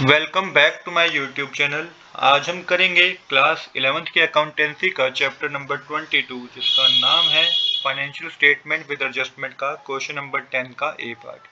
Welcome back to my YouTube channel. आज हम करेंगे क्लास 11th की अकाउंटेंसी का चैप्टर नंबर 22 जिसका नाम है फाइनेंशियल स्टेटमेंट विद एडजस्टमेंट का क्वेश्चन नंबर 10 का ए पार्ट।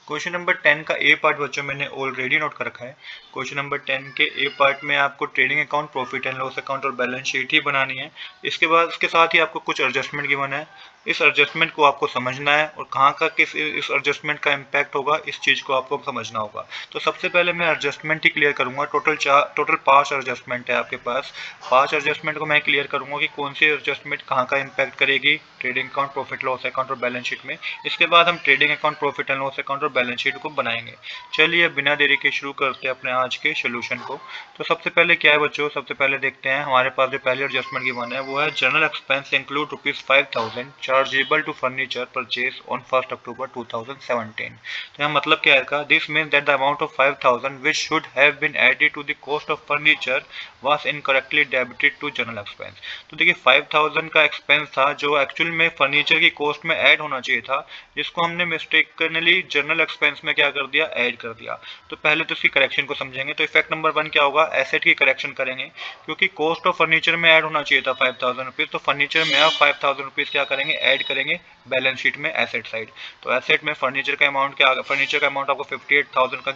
क्वेश्चन नंबर 10 का ए पार्ट बच्चों मैंने ऑलरेडी नोट कर रखा है। क्वेश्चन नंबर 10 के ए पार्ट में आपको trading account, profit and loss account और बैलेंस शीट ही बनानी है। इसके बाद इसके साथ ही आपको कुछ एडजस्टमेंट गिवन है। इस एडजस्टमेंट को आपको समझना है और कहाँ का किस इस एडजस्टमेंट का इम्पैक्ट होगा इस चीज़ को आपको समझना होगा। तो सबसे पहले मैं एडजस्टमेंट ही क्लियर करूंगा। टोटल 5 एडजस्टमेंट है आपके पास। 5 एडजस्टमेंट को मैं क्लियर करूंगा कि कौन सी एडजस्टमेंट कहाँ का इम्पैक्ट करेगी trading account, profit loss account और बैलेंस शीट में। इसके बाद हम trading account, profit and loss account और बैलेंस शीट को बनाएंगे। चलिए बिना देरी के शुरू करते हैं अपने आज के सोल्यूशन को। तो सबसे पहले क्या है बच्चों, सबसे पहले देखते हैं हमारे पास जो पहले एडजस्टमेंट गिवन है वो है general expense include ₹5,000 chargeable to furniture purchase on 1 October 2017। तो यहाँ मतलब क्या है, this means that the amount of 5,000 which should have been added to the cost of furniture was incorrectly debited to general expense। तो देखिए 5,000 का expense था जो एक्चुअल में फर्नीचर की कॉस्ट में ऐड होना चाहिए था, जिसको हमने मिस्टेकनली जनरल एक्सपेंस में क्या कर दिया, ऐड कर दिया। तो पहले तो इसकी करेक्शन को समझेंगे। तो इफेक्ट नंबर 1 क्या होगा, एसेट की करेक्शन करेंगे क्योंकि कॉस्ट ऑफ फर्नीचर में ऐड होना चाहिए था 5,000 रुपीज। तो फर्नीचर में आप 5,000 रुपीज क्या करेंगे, ऐड करेंगे बैलेंस शीट में एसेट साइड। तो एसेट में फर्नीचर का अमाउंट क्या, फर्नीचर का अमाउंट आपको 58,000 का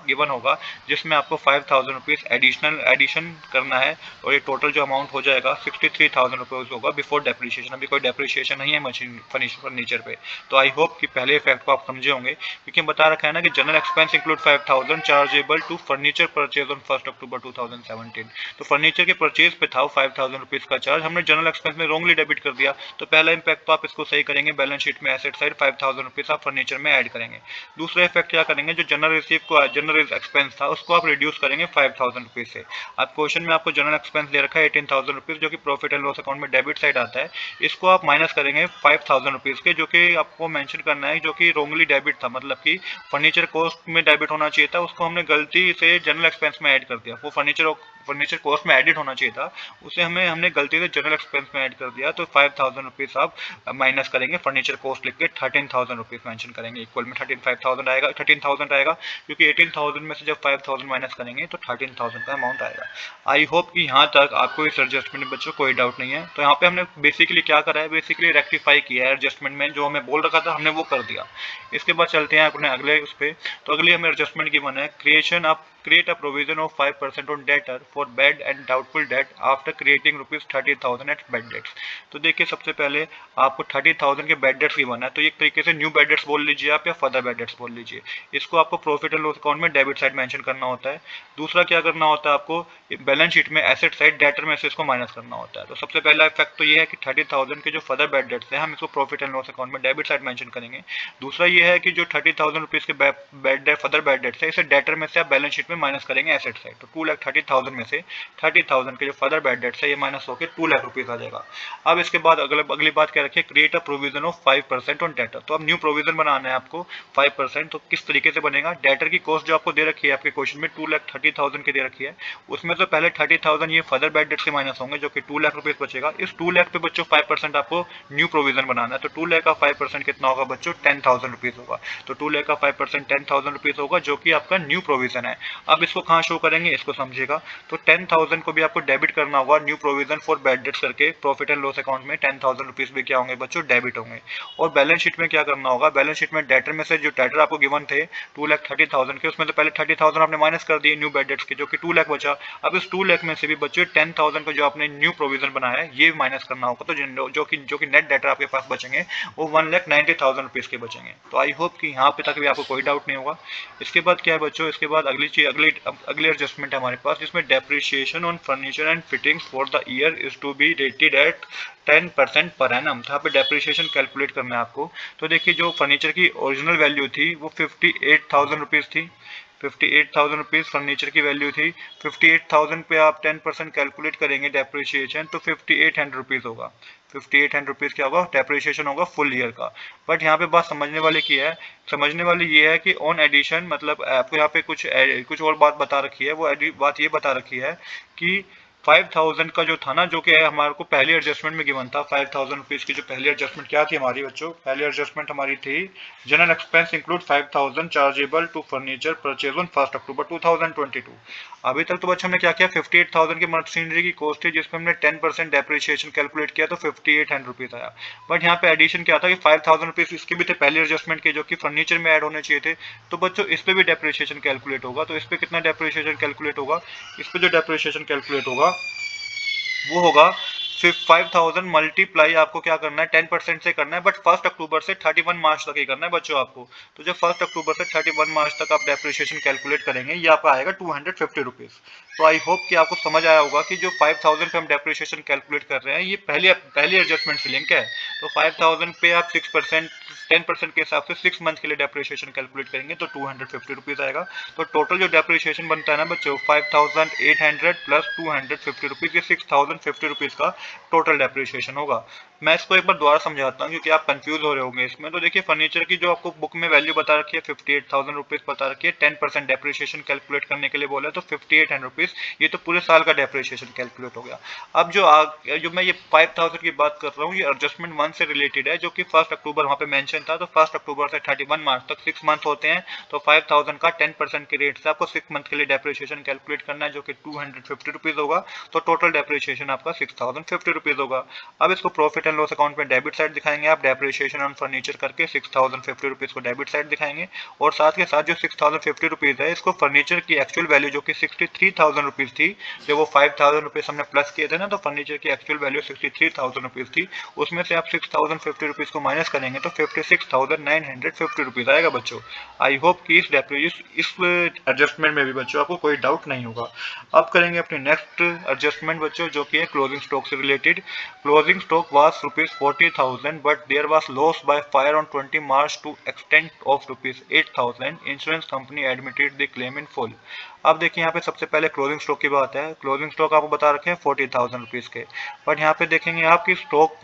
गिवन होगा, जिसमें आपको 5,000 रुपीज एडिशन करना है और ये टोटल जो अमाउंट हो जाएगा 63,000 रुपीज होगा बिफोर डेप्रिसिएशन। अभी कोई डेप्रिसिएशन नहीं है मशीन फर्नीचर पे। तो आई होप कि पहले इफेक्ट को आप समझे होंगे क्योंकि बता रखा है ना कि general expense include 5,000 chargeable to furniture purchase on 1 October 2017। तो फर्नीचर के परचेज पे था 5,000 रुपीज का चार्ज, हमने जनरल एक्सपेंस में रोंगली डेबिट कर दिया। तो पहला इंपैक्ट तो आप इसको सही करेंगे, बैलेंस शीट में एसेट साइड 5,000 रुपीज आप फर्नीचर में ऐड करेंगे। दूसरा इफेक्ट क्या करेंगे, जो जनरल एक्सपेंस था उसको आप रिड्यूस करेंगे 5,000 रुपीज से। अब क्वेश्चन में आपको जनरल एक्सपेंस दे रखा है 18,000 रुपीज जो कि प्रॉफिट एंड लॉस अकाउंट में डेबिट साइड आता है। इसको आप माइनस करेंगे 5,000 रुपीज के, जो कि आपको मेंशन करना है जो कि रोंगली डेबिट था, मतलब कि फर्नीचर कॉस्ट में डेबिट होना चाहिए था, उसको हमने गलती से जनरल एक्सपेंस में ऐड कर दिया। वो फर्नीचर कॉस्ट में एडिट होना चाहिए था, उसे हमने गलती से जनरल एक्सपेंस में ऐड कर दिया। तो 5,000 रुपीज आप माइनस करेंगे, फर्नीचर कॉस्ट लिख के 13,000 रुपीज मेंशन करेंगे। इक्वल में 13,000 आएगा क्योंकि 18,000 में से जब 5,000 माइनस करेंगे तो 13,000 का अमाउंट आएगा। आई होप कि यहाँ तक आपको इस एडजस्टमेंट में बच्चों कोई डाउट नहीं है। तो यहाँ पे हमने बेसिकली क्या करा है, बेसिकली रेक्टिफाई किया है एडजस्टमेंट में, जो हमें बोल रखा था हमने वो कर दिया। इसके बाद चलते हैं अपने अगले उस पे। तो अगली हमें एडजस्टमेंट की मन है, create a provision of 5% on debtor for bad and doubtful debt after creating ₹30,000 at bad debts। तो देखिए सबसे पहले आपको 30,000 के बैड डेट्स गिवन है, तो एक तरीके से न्यू बैड डेट्स बोल लीजिए आप या फर्दर बैड डेट्स बोल लीजिए। इसको आपको प्रॉफिट एंड लॉस अकाउंट में डेबिट साइड मेंशन करना होता है। दूसरा क्या करना होता है, आपको बैलेंस शीट में एसेट साइड डेटर में से इसको माइनस करना होता है। तो सबसे पहला इफेक्ट तो ये है कि 30,000 के जो फर्दर बैड डेट्स हैं हम इसको प्रॉफिट एंड लॉस अकाउंट में डेबिट साइड मेंशन करेंगे। दूसरा ये है कि जो 30,000 रुपीज के फर्दर बैड डेट्स है इसे डेटर में से आप बैलेंस शीट में माइनस करेंगे एसेट साइड। तो 2,30,000 में से 30,000 के जो फर्दर बैड डेट्स है ये माइनस होकर 2,00,000 रुपीज आ जाएगा। अब इसके बाद अगली बात क्या रखिए, create a provision of 5% on debtor. तो अब न्यू प्रोविजन बनाना है आपको 5%। तो किस तरीके से बनेगा, डेटर की कॉस्ट जो आपको दे रखी है आपके क्वेश्चन में 2,30,000 की दे रखी है, उसमें से पहले 30,000 ये फर्दर बैड डेट से माइनस होंगे जो कि 2,00,000 रुपीज बचेगा। इस 2,00,000 पे बच्चों 5% आपको न्यू प्रोविजन बनाना है। तो 2,00,000 का 5% कितना होगा बच्चों, 10,000 रुपीज होगा। तो 2,00,000 का 5% 10,000 रुपीज होगा जो कि आपका न्यू प्रोविजन है। अब इसको कहाँ शो करेंगे इसको समझिएगा। तो 10,000 को भी आपको डेबिट करना होगा new provision for bad debts करके, प्रॉफिट एंड लॉस अकाउंट में 10,000 रुपीज भी क्या होंगे बच्चों, डेबिट होंगे। और बैलेंस शीट में क्या करना होगा, बैलेंस शीट में डेटर में से जो डेटर आपको गिवन थे 2,30,000 के, उसमें तो पहले 30,000 आपने माइनस कर दिए न्यू बैड डेट्स के, जो कि 2,00,000 बचा। अब इस 2,00,000 में से भी बच्चों 10,000 को जो आपने न्यू प्रोविजन बनाया है ये माइनस करना होगा। तो जो कि नेट डेटर आपके पास बचेंगे वो 1,90,000 रुपीज के बचेंगे। तो आई होप कि यहाँ पे तक भी आपको कोई डाउट नहीं होगा। इसके बाद क्या है बच्चों, इसके बाद अगली एडजस्टमेंट है हमारे पास जिसमें depreciation on furniture and fittings for the year is to be rated at 10% per annum. यहाँ पे डेप्रिसिएशन कैलकुलेट करना है आपको। तो देखिए जो फर्नीचर की ओरिजिनल वैल्यू थी वो 58,000 रुपीज थी। 58,000 रुपीज फर्नीचर की वैल्यू थी। 58,000 पे आप 10% कैलकुलेट करेंगे डेप्रिसिएशन तो 5,800 रुपीज होगा। 5,800 रुपीज क्या होगा, डेप्रिसिएशन होगा फुल ईयर का। बट यहाँ पे बात समझने वाली ये है कि ऑन एडिशन, मतलब आपको यहाँ पे कुछ और बात बता रखी है। वो बात ये बता रखी है कि 5000 का जो था ना, जो कि हमारे को पहली एडजस्टमेंट में गिवन था, 5000 रुपीज की जो पहली एडजस्टमेंट क्या थी हमारी बच्चों, पहली एडजस्टमेंट हमारी थी general expense include 5000 chargeable to furniture purchase on 1 October 2022। अभी तक तो बच्चों हमने क्या किया, 58,000 की मशीनरी की कॉस्ट थी जिसमें हमने 10% डेप्रिसिएशन कैलकुलेट किया तो 5800 रुपीज आया। बट यहाँ पे एडिशन क्या था कि 5000 रुपीज इसके भी थे पहली एडजस्टमेंट के, जो कि फर्नीचर में ऐड होने चाहिए थे। तो बच्चों इस पे भी डेप्रिसिएशन कैलकुलेट होगा, तो इस पे कितना डेप्रिसिएशन कैलकुलेट होगा, इस पे जो डेप्रिसिएशन कैलकुलेट होगा वो होगा सिर्फ 5000 मल्टीप्लाई आपको क्या करना है 10% से करना है, बट 1 अक्टूबर से 31 मार्च तक ही करना है बच्चों आपको। तो जब 1 अक्टूबर से 31 मार्च तक आप डेप्रिसिएशन कैलकुलेट करेंगे ये आपका आएगा 250 रुपीज। तो आई होप कि आपको समझ आया होगा कि जो 5000 पे हम डेप्रिसिएशन कैलकुलेट कर रहे हैं ये पहली एडजस्टमेंट से लिंक है। तो 5000 पे आप 6% 10% के हिसाब से 6 मंथ के लिए डेप्रिसिएशन कैलकुलेट करेंगे तो 250 रुपीज आएगा। तो टोटल जो डेप्रिसिएशन बनता है ना बच्चों 5800 प्लस 250 रुपीज, ये 6050 रुपीज का टोटल डेप्रिसिएशन होगा। मैं इसको एक बार दोबारा समझाता हूँ क्योंकि आप कंफ्यूज हो रहे होंगे इसमें। तो देखिए फर्नीचर की जो आपको बुक में वैल्यू बता रखी है 58,000 रुपीज बता रखी है, 10% डेप्रिसिएशन कैलकुलेट करने के लिए बोला है तो 5800 रुपीज, ये तो पूरे साल का डेप्रिसिएशन कैलकुलेट हो गया। अब जो मैं ये 5000 की बात कर रहा हूँ ये एडजस्टमेंट 1 से रिलेटेड है, जो कि 1 अक्टूबर वहाँ पे मेंशन था। तो 1 अक्टूबर से 31 मार्च तक 6 मंथ होते हैं। तो 5000 का 10% के रेट से आपको 6 मंथ के लिए डेप्रिसिएशन कैलकुलेट करना है, जो कि 250 रुपीज होगा। तो टोटल डेप्रिसिएशन आपका 6050 रुपीज होगा। अब इसको प्रॉफिट एंड लॉस अकाउंट में डेबिट साइड दिखाएंगे आप, डेप्रिसिएशन ऑन फर्नीचर करके 6050 रुपीज को डेबिट साइड दिखाएंगे। और साथ के साथ जो 6050 रुपीज है इसको फर्नीचर की एक्चुअल वैल्यू जो कि 63,000 रुपीज थी, जब वो 5000 रुपीज हमने प्लस किए थे ना, तो फर्नीचर की एक्चुअल वैल्यू 63,000 रुपीज थी, उसमें से आप 6050 रुपीज को माइनस करेंगे तो 56,950 रुपीज आएगा बच्चों। आई होप कि इस एडजस्टमेंट में भी बच्चों आपको कोई डाउट नहीं होगा। अब करेंगे अपनी नेक्स्ट एडजस्टमेंट बच्चों, जो कि है क्लोजिंग स्टॉक से related. Closing stock was ₹40,000 but there was loss by fire on 20 March to extent of ₹8,000। Insurance company admitted the claim in full. अब देखिए यहाँ पे सबसे पहले क्लोजिंग स्टॉक की बात है। क्लोजिंग स्टॉक आपको बता रखे हैं 40,000 रुपीज के, बट यहाँ पे देखेंगे आपकी स्टॉक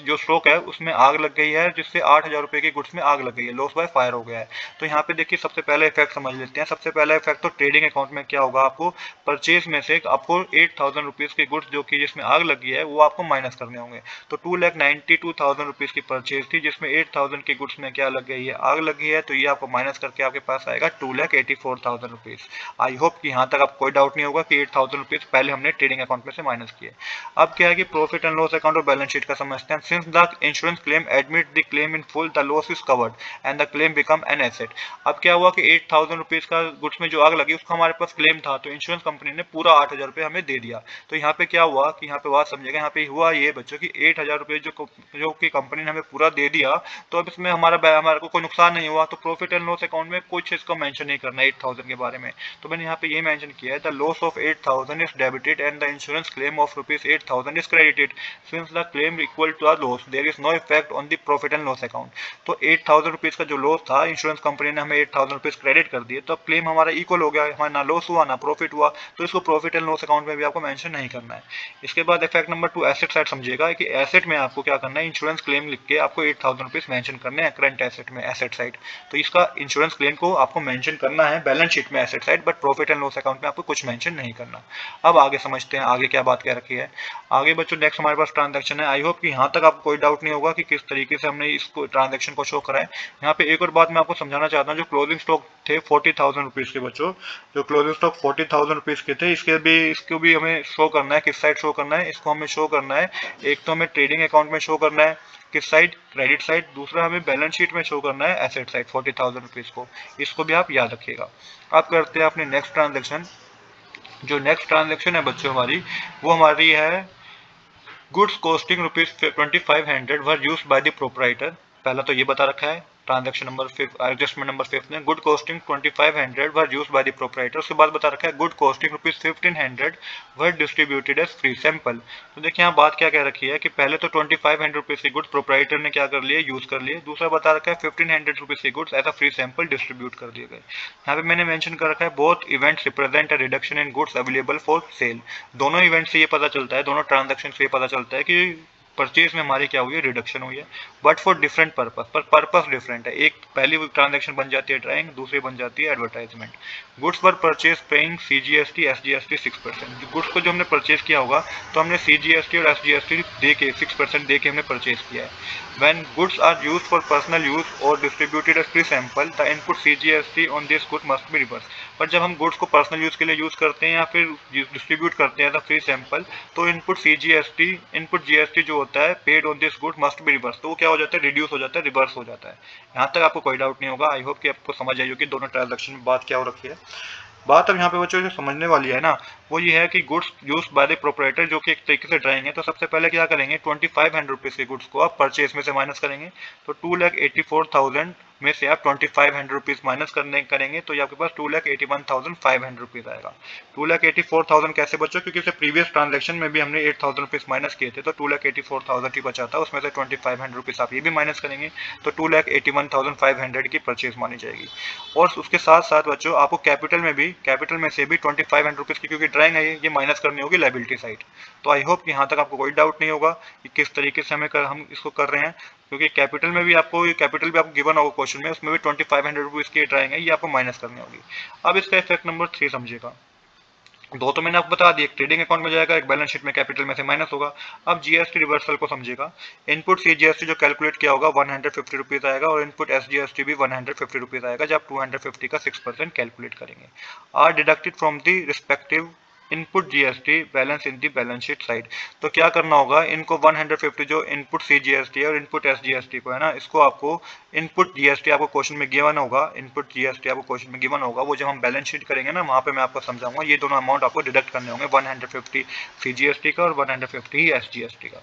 जो स्टॉक है उसमें आग लग गई है, जिससे 8,000 रुपए की गुड्स में आग लग गई है, लॉस बाय फायर हो गया है। तो यहाँ पे देखिए सबसे पहले इफेक्ट समझ लेते हैं। सबसे पहला इफेक्ट तो ट्रेडिंग अकाउंट में क्या होगा, आपको परचेज में से आपको 8,000 रुपीज की गुड्स जो कि जिसमें आग लगी है वो आपको माइनस करने होंगे। तो 2,92,000 रुपीज की परचेज थी जिसमें 8,000 की गुड्स में क्या लग गई है, आग लगी है। तो ये आपको माइनस करके आपके पास आएगा 2,84,000 रुपीज। आई होप कि यहाँ तक आपको कोई डाउट नहीं होगा कि 8,000 रुपीज पहले हमने ट्रेडिंग अकाउंट में से माइनस किए। अब क्या है कि प्रॉफिट एंड लॉस अकाउंट और बैलेंस शीट का समझते हैं। Since the insurance claim admit the claim in full the loss is covered and the claim become an asset. अब क्या हुआ कि 8,000 रुपीज का गुड्स में जो आग लगी उसका हमारे पास क्लेम था, तो इंश्योरेंस कंपनी ने पूरा 8,000 रुपये हमें दे दिया। तो यहाँ पे क्या हुआ कि यहाँ पे बात समझिएगा, यहाँ पे हुआ ये बच्चों की 8,000 रुपये जो कि कंपनी ने हमें पूरा दे दिया, तो अब इसमें हमारे को कोई नुकसान नहीं हुआ। तो प्रॉफिट एंड लॉस अकाउंट में कुछ इसको मेंशन नहीं करना है 8,000 के बारे में। तो मैंने यहाँ पे ये मेंशन किया है, the loss of 8,000 is debited and the insurance claim of ₹8,000 is credited since the claim equal to the loss there is no effect on the profit and loss account. तो 8,000 रुपीज का जो loss था insurance company ने हमें 8,000 rupees credit कर दिए, तो अब क्लेम हमारा इक्वल हो गया, हमारा ना लॉस हुआ ना प्रॉफिट हुआ। तो इसको प्रॉफिट एंड लॉस अकाउंट में भी आपको मेंशन नहीं करना है। इसके बाद इफेक्ट नंबर 2 एसेट साइड समझिएगा कि एसेट में आपको क्या करना है, इंश्योरेंस क्लेम लिख के आपको 8,000 रुपीज मेंशन करने हैं करंट एसेट में, एसेट साइड। तो इसका इंश्योरेंस क्लेम को आपको मेंशन करना है बैलेंस शीट में asset side, but profit and loss account में आपको कुछ मेंशन नहीं करना। अब आगे समझते हैं आगे क्या बात कह रखी है। आगे बच्चों नेक्स्ट हमारे पास ट्रांजैक्शन है। आई होप कि यहाँ तक आपको कोई डाउट नहीं होगा कि किस तरीके से हमने इसको ट्रांजैक्शन को शो करा है। यहाँ पे एक और बात मैं आपको समझाना चाहता हूँ, जो क्लोजिंग स्टॉक थे 40,000 रुपीज के बच्चों, जो क्लोजिंग स्टॉक 40,000 रुपीज के थे, इसको भी हमें शो करना है। किस साइड शो करना है, इसको हमें शो करना है, एक तो हमें ट्रेडिंग अकाउंट में शो करना है किस साइड, क्रेडिट साइड, दूसरा हमें बैलेंस शीट में शो करना है एसेट साइड 40,000 रुपीज को। इसको भी आप याद रखिएगा। अब करते हैं अपने नेक्स्ट ट्रांजैक्शन। जो नेक्स्ट ट्रांजैक्शन है बच्चों हमारी, वो हमारी है goods costing ₹2,500 were used by the proprietor. पहला तो ये बता रखा है ट्रांजैक्शन नंबर 5, एडजस्टमेंट नंबर 5 में good costing 2,500 were used by the proprietor. उसके बाद बता रखा है good costing ₹1,500 were distributed as free sample. तो देखिए यहाँ बात क्या कह रखी है कि पहले तो 2,500 रुपीज की गुड्स प्रोपराइटर ने क्या कर लिए, यूज कर लिए। दूसरा बता रखा है 1,500 रुपीज की goods as a free sample distribute कर दिए गए। यहाँ पे मैंने मेंशन कर रखा है both events represent a reduction in goods available for sale. दोनों इवेंट से ये पता चलता है, दोनों ट्रांजैक्शन से ये पता चलता है कि परचेज में हमारी क्या हुई है, रिडक्शन हुई है, बट फॉर डिफरेंट पर्पस, पर पर्पस डिफरेंट है। एक पहली ट्रांजेक्शन बन जाती है ड्राइंग, दूसरी बन जाती है एडवर्टाइजमेंट। गुड्स पर purchase paying CGST SGST 6%। Goods को जो हमने परचेज किया होगा तो हमने CGST और SGST दे के 6% दे के हमने परचेज किया है। When goods are used for personal use or distributed as free sample, the input CGST on this good must be reversed। पर जब हम गुड्स को पर्सनल यूज के लिए यूज करते हैं या फिर डिस्ट्रीब्यूट करते हैं फ्री सैंपल, तो इनपुट CGST इनपुट GST जो होता है paid on this good must be reverse, तो वो क्या हो जाता है, रिड्यूस हो जाता है, रिवर्स हो जाता है। यहाँ तक आपको कोई डाउट नहीं होगा। आई होप कि आपको समझ आई होगी दोनों ट्रांजेक्शन में बात क्या हो रखी है। बात अब यहाँ पे बच्चों जो समझने वाली है ना, वो ये है कि goods use by the proprietor, जो कि एक तरीके से ड्राइंग है। तो सबसे पहले क्या करेंगे, 2500 रुपीज़ के गुड्स को आप परचेज में से माइनस करेंगे। तो 2,84,000 में से आप 2500 रुपीज़ माइनस करेंगे तो ये आपके पास 2,81,500 रुपीज़ आएगा। 2,84,000 कैसे बच्चों, क्योंकि उससे प्रीवियस ट्रांजेक्शन में भी हमने 8,000 रुपीज़ माइनस किए थे, तो 2,84,000 ही बचा था, उसमें से 2500 रुपीज़ आप ये भी माइनस करेंगे तो 2,81,500 की परचेज मानी जाएगी। और उसके साथ साथ बच्चों आपको कैपिटल में से भी 2500 रुपीज़ की, क्योंकि ड्राइंग है ये माइनस करनी होगी लायबिलिटी साइड। तो आई होप कि यहाँ तक आपको कोई डाउट नहीं होगा कि किस तरीके से हम इसको कर रहे हैं, क्योंकि कैपिटल भी आपको गिवन होगा क्वेश्चन में, उसमें भी 2500 रुपीज़ की ड्राइंग है, ये आपको माइनस करनी होगी। अब इसका इफेक्ट नंबर 3 समझिएगा। दो तो मैंने आपको बता दिया, एक ट्रेडिंग अकाउंट में जाएगा, एक बैलेंस शीट में कैपिटल में से माइनस होगा। अब जीएसटी रिवर्सल को समझिएगा। इनपुट CGST जो कैलकुलेट किया होगा 150 रुपीज़ आएगा, और इनपुट SGST भी 150 रुपीज़ आएगा जब 250 का 6% कैलकुलेट करेंगे। Are deducted from the respective input GST balance in the balance sheet side. तो क्या करना होगा, इनको 150 जो इनपुट CGST है और इनपुट SGST को है ना, इसको आपको इनपुट GST आपको क्वेश्चन में गिवन होगा, इनपुट GST आपको क्वेश्चन में गिवन होगा, वो जब हम बैलेंस शीट करेंगे ना, वहाँ पे मैं आपको समझाऊंगा। ये दोनों अमाउंट आपको डिडक्ट करने होंगे, 150 CGST का और 150 SGST का।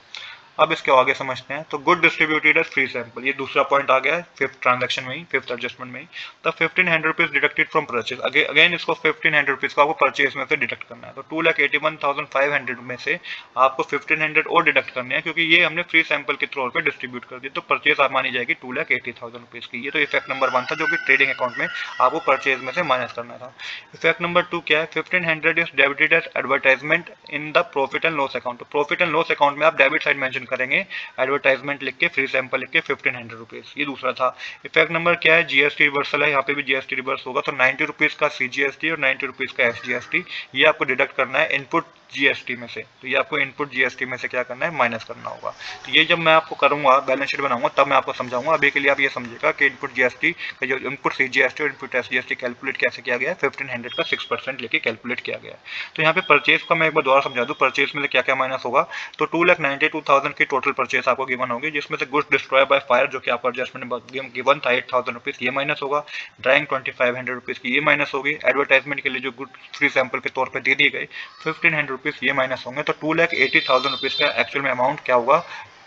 अब इसके आगे समझते हैं। तो good distributed as free sample, ये दूसरा पॉइंट आ गया है फिफ्थ ट्रांजैक्शन में ही, फिफ्थ एडजस्टमेंट में ही। तो 1500 rupees deducted from purchase, again इसको 1500 रुपीज को आपको परचेज में से डिडक्ट करना है। तो 2,81,500 में से आपको 1500 और डिडक्ट करने हैं, क्योंकि ये हमने फ्री सैंपल के तौर पर डिस्ट्रीब्यूट कर दी, तो परचेज आप मानी जाएगी 2,80,000 रुपीज की। ये तो इफेक्ट नंबर 1 था, जो कि ट्रेडिंग अकाउंट में आपको परचेज में से माइनस करना था। इफेक्ट नंबर 2 क्या है, 1500 is debited as advertisement in the profit and loss account. तो प्रॉफिट एंड लॉस अकाउंट में आप डेबिट साइड मेंशन करेंगे, एडवर्टाइजमेंट लिख के, फ्री सैंपल लिख के 1500 रुपीज। ये दूसरा था। इफेक्ट नंबर क्या है, GST रिवर्सल है, यहाँ पे भी GST रिवर्स होगा। तो 90 रुपीज का CGST और 90 रुपीज का SGST ये आपको डिडक्ट करना है इनपुट GST में से। तो ये आपको इनपुट GST में से क्या करना है, माइनस करना होगा। तो ये जब मैं आपको करूंगा, बैलेंस शीट बनाऊंगा, तब मैं आपको समझाऊंगा। अभी के लिए आप ये समझिएगा कि इनपुट GST का जो इनपुट CGST और इनपुट SGST कैलकुलेट कैसे किया गया है, 1500 का 6% लेके कैलकुलेट किया गया है। तो यहाँ पे परचेज का मैं एक बार दोबारा समझा दूं, परचेज में से क्या क्या माइनस होगा। तो 2,92,000 की टोटल परचेज आपको गिवन होगी, जिसमें से गुड्स डिस्ट्रॉय बाय फायर जो कि आपको एडजस्टमेंट में गिवन था 8,000 रुपीज, ये माइनस होगा। ड्राइंग 2500 रुपीज की ये माइनस होगी। एडवर्टाइजमेंट के लिए जो गुड फ्री सैंपल के तौर पर दे दी गई 1500 रुपीज ये माइनस होंगे। तो 2,80,000 रुपीज का एक्चुअल में अमाउंट क्या होगा,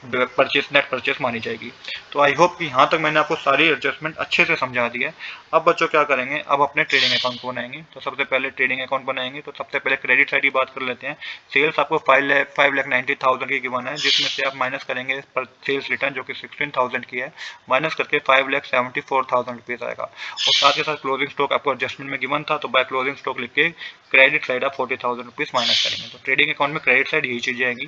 परचेज, नेट परचेज मानी जाएगी। तो आई होप कि यहाँ तक मैंने आपको सारी एडजस्टमेंट अच्छे से समझा दी है। अब बच्चों क्या करेंगे, अब अपने ट्रेडिंग अकाउंट को बनाएंगे। तो सबसे पहले ट्रेडिंग अकाउंट बनाएंगे, तो सबसे पहले क्रेडिट साइड की बात कर लेते हैं। सेल्स आपको 5,90,000 की गिवन है, जिसमें से आप माइनस करेंगे पर सेल्स रिटर्न जो कि 16,000 की है, माइनस करके 5,74,000 रुपीज आएगा। और साथ के साथ क्लोजिंग स्टॉक आपको एडजस्टमेंट में गिवन था, तो बाय क्लोजिंग स्टॉक लिख के क्रेडिट साइड आप 40,000 रुपीज माइनस करेंगे। तो ट्रेडिंग अकाउंट में क्रेडिट साइड यही चीजें आएंगी।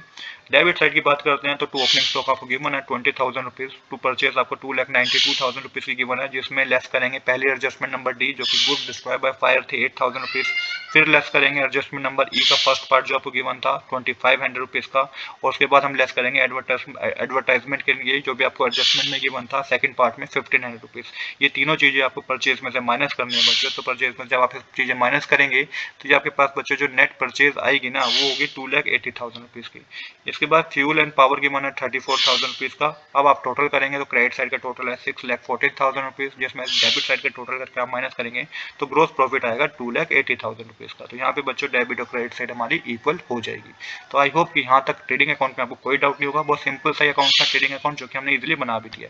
डेबिट साइड की बात करते हैं, तो टू ओपनिंग स्टॉक आपको गिवन है 20,000 रुपीज, टू परचेज आपको 2,92,000 रुपीज की गिवन है, जिसमें लेस करेंगे पहले एडजस्टमेंट नंबर डी जो कि गुड डिस्ट्रॉय बाय फायर थे 8,000 रुपीज, फिर लेस करेंगे एडजस्टमेंट नंबर ई का फर्स्ट पार्ट जो आपको गिवन था 2,500 रुपीज का, और उसके बाद हम लेस करेंगे एडवर्टाइजमेंट के लिए जो भी आपको एडजस्टमेंट में गिवन था सेकंड पार्ट में 1,500 रुपीज। ये तीनों चीजें आपको परचेज में से माइनस करनी है बच्चों। तो परचेज में जब आप चीजें माइनस करेंगे तो ये आपके पास बच्चों जो नेट परचेज आएगी ना, वो होगी 2,80,000 रुपीज की। इसके बाद फ्यूल एंड पावर गिवन है 34,000 रुपीज का। अब आप टोटल करेंगे तो क्रेडिट साइड का टोटल है 6,14,000 रुपीज, जिसमें डेबिट साइड का टोटल करके आप माइनस करेंगे तो ग्रोस प्रॉफिट आएगा 2,80,000 रुपीज का। तो यहाँ पे बच्चों डेबिट और क्रेडिट साइड हमारी इक्वल हो जाएगी। तो आई होप कि यहाँ तक ट्रेडिंग अकाउंट में आपको कोई डाउट नहीं होगा। बहुत सिंपल सा अकाउंट था ट्रेडिंग अकाउंट, जो कि हमने इजीली बना भी दिया।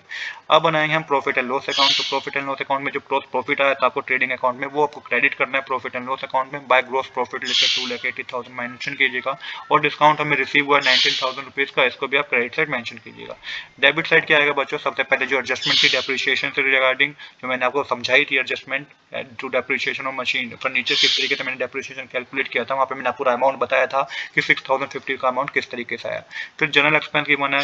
अब बनाएंगे हम प्रॉफिट एंड लॉस अकाउंट। तो प्रॉफिट एंड लॉस अकाउंट में जो ग्रोस प्रॉफिट आया था आपको ट्रेडिंग अकाउंट में, वो आपको क्रेडिट करना है प्रॉफिट एंड लॉस अकाउंट में बाय ग्रोस प्रॉफिट लिखकर 2,80,000 मेंशन कीजिएगा। और डिस्काउंट हमें रिसीव हुआ 19,000 रुपीज का, इसको भी आप क्रेडिट साइड मेंशन कीजिएगा। डेबिट साइड क्या आएगा बच्चों, सबसे पहले जो एडजस्टमेंट थी डेप्रिसिएशन से रिगार्डिंग, जो मैंने आपको समझाई थी adjustment to depreciation of machine furniture, किस तरीके से मैंने डेप्रिसिएशन कैलकुलेट किया था, वहाँ पे मैंने पूरा अमाउंट बताया था कि 6050 का अमाउंट किस तरीके से आया। फिर जनरल एक्सपेंस गिवन है,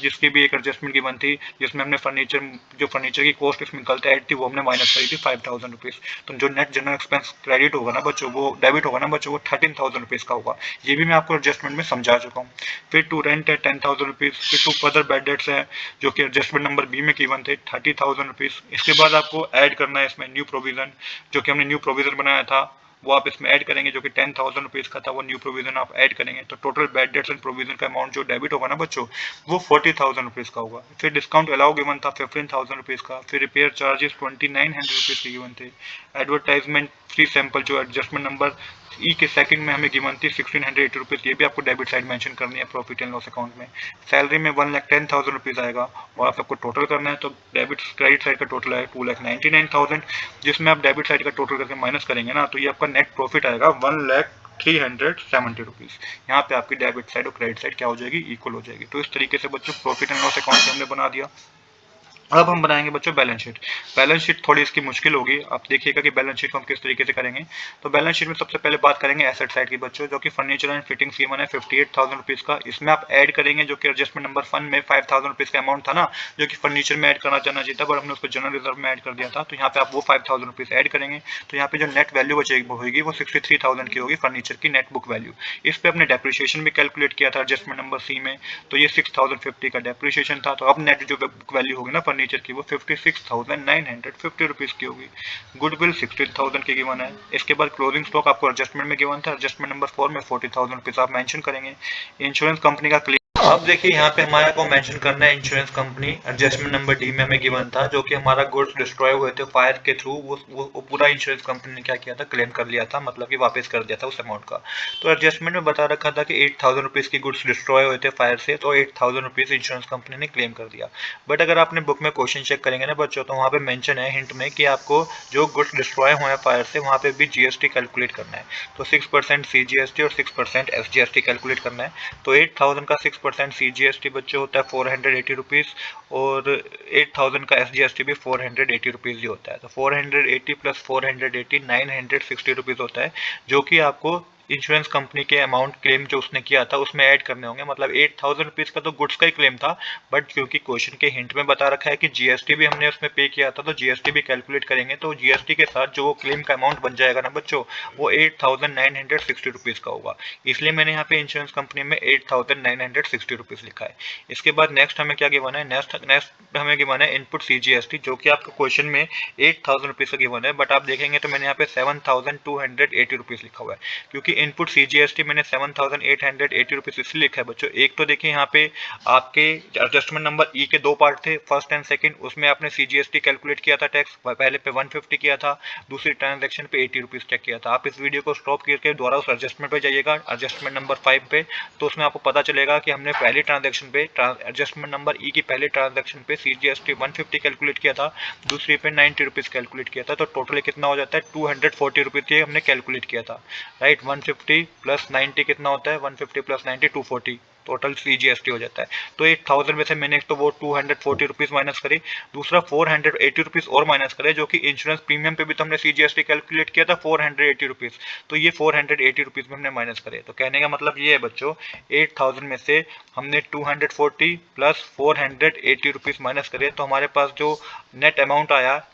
जिसकी भी एक एडजस्टमेंट गिवन थी, जिसमें हमने फर्नीचर की कॉस्ट इसमें निकलते ऐड थी वो हमने माइनस करी थी 5000 रुपीज़। तो जो नेट जनरल एक्सपेंस क्रेडिट होगा ना बच्चों, वो डेबिट होगा ना बच्चों, वो 13000 रुपीज़ का होगा। ये भी मैं आपको एडजस्टमेंट में समझा चुका हूँ। फिर टू रेंट है 10,000 रुपीज़। फिर टू फर्दर बैड डेट्स है जो कि एडजस्टमेंट नंबर बी में गिवन थे 30,000 रुपीज़। इसके बाद आपको ऐड करना है इसमें न्यू प्रोविजन, जो कि हमने न्यू प्रोविजन बनाया था वो आप इसमें ऐड करेंगे, जो कि 10,000 रुपीज़ का था, वो न्यू प्रोविजन आप ऐड करेंगे। तो total bad debts and provision का अमाउंट जो डेबिट होगा ना बच्चों, वो 40,000 रुपीज़ का होगा। फिर डिस्काउंट अलाउ गिवन था 15,000 रुपीज़ का। फिर रिपेयर चार्जेस 2900 रुपीज़ के गिवन थे। एडवर्टाइजमेंट फ्री सैंपल जो एडजस्टमेंट नंबर ई के सेकंड में हमें गिवन थी 1680 रुपीज़, ये भी आपको डेबिट साइड मेंशन करनी है प्रॉफिट एंड लॉस अकाउंट में। सैलरी में 1,10,000 रुपीज़ आएगा और आप सबको टोटल करना है, तो डेबिट क्रेडिट साइड का टोटल है 2,99,000, जिसमें आप डेबिट साइड का टोटल करके माइनस करेंगे ना, तो ये आपका नेट प्रॉफिट आएगा 1,0370 रुपीज़। यहाँ पे आपकी डेबिट साइड और क्रेडिट साइड क्या हो जाएगी, इक्वल हो जाएगी। तो इस तरीके से बच्चों प्रॉफिट एंड लॉस अकाउंट हमने बना दिया। अब हम बनाएंगे बच्चों बैलेंस शीट। बैलेंस शीट थोड़ी इसकी मुश्किल होगी, आप देखिएगा कि बैलेंस शीट को हम किस तरीके से करेंगे। तो बैलेंस शीट में सबसे पहले बात करेंगे एसेट साइड की बच्चों, जो कि फर्नीचर एंड फिटिंग्स गिवन है 58,000 रुपीज़ का। इसमें आप ऐड करेंगे जो कि एडजस्टमेंट नंबर फंड में 5,000 रुपीज़ का अमाउंट था ना, जो कि फर्नीचर में ऐड करना चाहना चाहिए था, पर हमने उसको जनरल रिजर्व में ऐड कर दिया था। तो यहाँ पे आप वो 5,000 रुपीज़ ऐड करेंगे। तो यहाँ पे जो नेट वैल्यू बचेगी वो 63,000 की होगी, फर्नीचर की नेट बुक वैल्यू। इस पे अपने डेप्रिसिएशन भी कैलकुलेट किया था एडजस्टमेंट नंबर सी में, तो ये 6050 का डेप्रिसिएशन था। तो अब नेट जो बुक वैल्यू होगी ना फर्नीचर की, वो 56,950 रुपीज़ की होगी। गुडविल 16,000 की गिवन है। इसके बाद क्लोजिंग स्टॉक आपको एडजस्टमेंट में गिवन था, एडजस्टमेंट नंबर 4 में 40,000 रुपीज़ आप मेंशन करेंगे। इंश्योरेंस कंपनी का क्लेम, अब देखिए यहाँ पे हमारे को मेंशन करना है insurance company. Adjustment number D में हमें गिवन था, जो कि हमारा गुड्स डिस्ट्रॉय हुए थे फायर के थ्रू, वो पूरा इंश्योरेंस कंपनी ने क्या किया था, क्लेम कर लिया था, मतलब कि वापस कर दिया था उस अमाउंट का। तो एडजस्टमेंट में बता रखा था कि 8,000 रुपीज़ की गुड्स डिस्ट्रॉय हुए थे फायर से, तो 8,000 रुपीज़ इंश्योरेंस कंपनी ने क्लेम कर दिया। बट अगर आपने बुक में क्वेश्चन चेक करेंगे ना बच्चों, तो वहाँ पे मेंशन है हिंट में कि आपको जो गुड्स डिस्ट्रॉय हुए हैं फायर से, वहाँ पे भी जीएसटी कैलकुलेट करना है। तो 6% सीजीएसटी और 6% एसजीएसटी कैलकुलेट करना है। तो 8,000 का 6% सीजीएसटी बच्चे होता है 480 रुपीज़, और 8,000 का एसजीएसटी भी 480 रुपीज़ ही होता है। तो 480 प्लस 480 960 रुपीज़ होता है, जो कि आपको इंश्योरेंस कंपनी के अमाउंट क्लेम जो उसने किया था उसमें ऐड करने होंगे। मतलब 8,000 रुपीज़ का तो गुड्स का ही क्लेम था, बट क्योंकि क्वेश्चन के हिंट में बता रखा है कि जीएसटी भी हमने उसमें पे किया था, तो जीएसटी भी कैलकुलेट करेंगे। तो जीएसटी के साथ जो क्लेम का अमाउंट बन जाएगा ना बच्चों, वो 8,960 रुपीज़ का होगा। इसलिए मैंने यहाँ पे इंश्योरेंस कंपनी में 8,960 रुपीज़ लिखा है। इसके बाद नेक्स्ट हमें क्या गिवन है, नेक्स्ट हमें गिवन है इनपुट सीजीएसटी, जो कि आपका क्वेश्चन में 8,000 रुपीज़ का गिवन है, बट आप देखेंगे तो मैंने यहाँ पे 7,280 रुपीज़ लिखा हुआ है। क्योंकि इनपुट सीजीएसटी मैंने 7,880 रुपीज़ इसलिए लिखा है बच्चों। एक तो देखिए यहाँ पे आपके एडजस्टमेंट नंबर ई के दो पार्ट थे, फर्स्ट एंड सेकंड, उसमें आपने सीजीएसटी कैलकुलेट किया था टैक्स, पहले पे 150 किया था, दूसरी ट्रांजैक्शन पे 80 रुपीज़ चेक किया था। आप इस वीडियो को स्टॉप करके दोबारा उस एडजस्टमेंट पे जाइएगा, एडजस्टमेंट नंबर 5 पे, तो उसमें आपको पता चलेगा कि हमने पहली ट्रांजैक्शन पे एडजस्टमेंट नंबर ई की पहले ट्रांजैक्शन पे सीजीएसटी 150 कैलकुलेट किया था, दूसरी पे 90 रुपीज़ कैलकुलेट किया था। तो टोटल कितना हो जाता है, 240 रुपीज़ ये हमने कैलकुलेट किया था, राइट। 150 प्लस 90 कितना होता है, 150 प्लस 90 240, टोटल सीजीएसटी हो जाता है। तो 8,000 में से मैंने एक तो वो 240 रुपीज़ माइनस करी, दूसरा 480 रुपीज़ और माइनस करे, जो कि इंश्योरेंस प्रीमियम पे भी तो हमने सीजीएसटी कैलकुलेट किया था 480 रुपीज़, तो ये 480 रुपीज़ में हमने माइनस करे। तो कहने का मतलब ये है बच्चों, 8,000 में से हमने 240 प्लस 480 रुपीज़ माइनस करे, तो हमारे पास जो नेट अमाउंट आया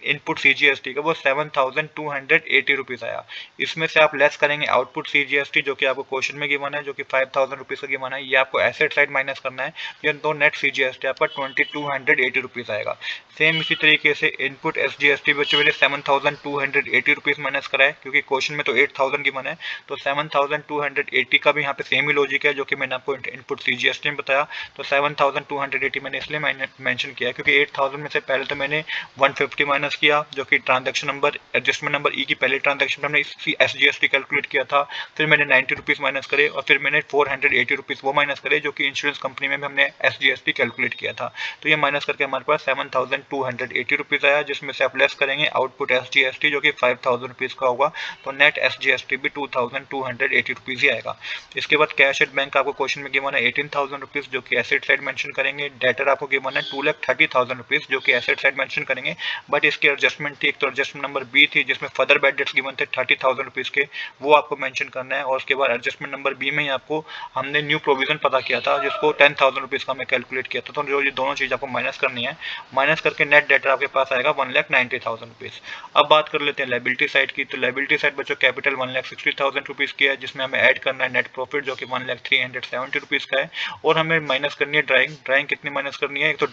इनपुट सीजीएसटी का, वो 7,280 रुपीज़ आया। इसमें से आप लेस करेंगे आउटपुट सीजीएसटी, जो कि आपको क्वेश्चन में गिवन है, जो कि 5,000 रुपीज़ का गिवन है, ये आपको एसेट साइड माइनस करना है। ये तो नेट सीजीएसटी आपका 2,280 रुपीज़ आएगा। सेम इसी तरीके से इनपुट एसजीएसटी बच्चों मेरे 7,280 रुपीज़ माइनस करा है, क्योंकि क्वेश्चन में तो 8,000 गिवन है, तो 7,280 का भी यहाँ पे सेम ही लॉजिक है, जो कि मैंने आपको इनपुट सीजीएसटी में बताया। तो 7,280 मैंने इसलिए मेंशन किया क्योंकि 8,000 में से पहले तो मैंने 150 माइनस किया, जो कि ट्रांजैक्शन नंबर एडजस्टमेंट नंबर ई की पहले ट्रांजैक्शन में हमने एसजीएसटी कैलकुलेट किया था। फिर मैंने 90 रुपीज़ माइनस करे, और फिर मैंने 480 रुपीज़ वो माइनस करे, जो कि इंश्योरेंस कंपनी में भी हमने एसजीएसटी कैलकुलेट किया था। तो ये माइनस करके हमारे पास 7,280 रुपीज़ आया, जिसमें से आप लेस करेंगे आउटपुट एसजीएसटी, जो कि 5,000 रुपीज़ का होगा। तो नेट एसजीएसटी भी 2,280 रुपीज़ ही आएगा। इसके बाद कैश एट बैंक आपको क्वेश्चन में गिवन है 18,000 रुपीज़, जो कि एसेट साइड मेंशन करेंगे। डेटर आपको गिवन है 2,30,000 रुपीज़, जो कि एसेट साइड मेंशन करेंगे। बट इसकी एडजस्टमेंट थी। एक तो एडजस्टमेंट नंबर बी थी जिसमें फर्दर बैड डेट्स गिवन थे 30,000 रुपीज़ के, वो आपको मेंशन करना है। और उसके बाद एडजस्टमेंट नंबर बी में ही आपको हमने न्यू प्रोविजन पता किया था जिसको 10,000 रुपीज़ का हमें कैलकुलेट किया था। तो जो ये दोनों चीज़ आपको माइनस करनी है, माइनस करके नेट डेटर आपके पास आएगा 1,90,000 रुपीज़। अब बात कर लेते हैं लायबिलिटी साइड की। तो लायबिलिटी साइड बच्चों कैपिटल 1,60,000 रुपीज़ की है, जिसमें हमें ऐड करना है नेट प्रॉफिट जो कि 1,370 रुपीज़ का है, और हमें माइनस करनी है ड्राइंग कितनी माइनस करनी है, एक तो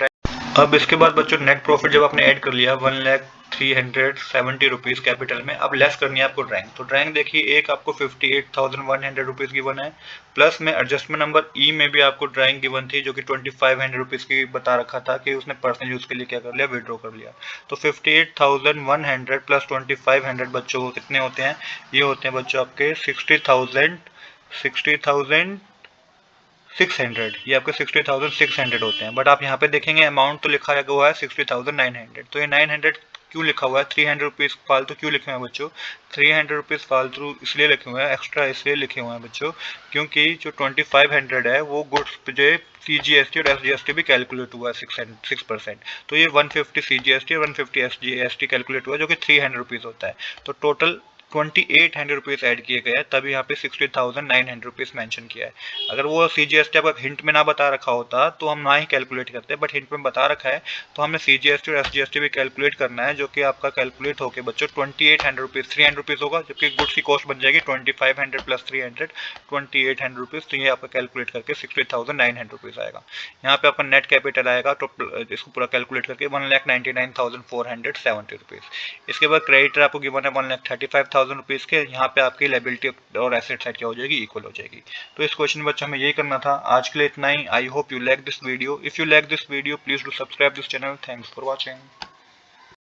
अब इसके बाद बच्चों नेट प्रॉफिट जब आपने ऐड कर लिया 1,370 रुपीज़ कैपिटल में, अब लेस करनी है आपको ड्राइंग। तो ड्राइंग देखिए, एक आपको 58,100 रुपीज़ गिवन है, प्लस में एडजस्टमेंट नंबर ई में भी आपको ड्राइंग गिवन थी जो कि 2,500 रुपीज़ की बता रखा था कि उसने पर्सनल यूज़ के लिए क्या कर लिया, विड्रॉ कर लिया। तो 58,100 प्लस 2,500 बच्चों को कितने होते हैं, ये होते हैं बच्चों आपके 60,600, ये आपके 60,600 होते हैं। बट आप यहाँ पे देखेंगे अमाउंट तो लिखा हुआ है 60,900। तो ये 900 क्यों लिखा हुआ है, 300 रुपीज़ फालतू क्यों लिखे हुए हैं बच्चों, 300 रुपीज़ फालतू इसलिए लिखे हुए हैं, एक्स्ट्रा इसलिए लिखे हुए हैं बच्चों क्योंकि जो 2,500 है वो गुड्स पे CGST और SGST भी कैलकुलेट हुआ है 6%। तो ये 150 CGST और 150 SGST कैलकुलेट हुआ है जो कि 300 रुपीज़ होता है। तो टोटल 2,800 रुपीज़ ऐड किए गए हैं, तभी यहाँ पे 60,900 रुपीज़ मेंशन किया है। अगर वो CGST आपका हिंट में ना बता रखा होता तो हम ना ही कैलकुलेट करते, बट हिंट में बता रखा है तो हमने CGST और SGST भी कैलकुलेट करना है, जो कि आपका कैलकुलेट होकर बच्चों 2,800 रुपीज़ 300 रुपीज़ होगा, जबकि गुड्स की कॉस्ट बन जाएगी 2,500 प्लस 300 2,800 रुपीज़। तो ये आपका कैलकुलेट करके 60,900 रुपीज़ आएगा। यहाँ पे आपका नेट कैपिटल आएगा, तो इसको पूरा कैलकुलेट करके 1,99,470 रुपीज़। इसके बाद क्रेडिटर आपको गिवन है 1,35,000 रुपीज़ के, यहाँ पे आपकी लायबिलिटी और एसेट साइड क्या हो जाएगी, इक्वल हो जाएगी। तो इस क्वेश्चन में बच्चों हमें यही करना था। आज के लिए इतना ही। I hope you like this video. If you like this video please do subscribe this channel. Thanks for watching.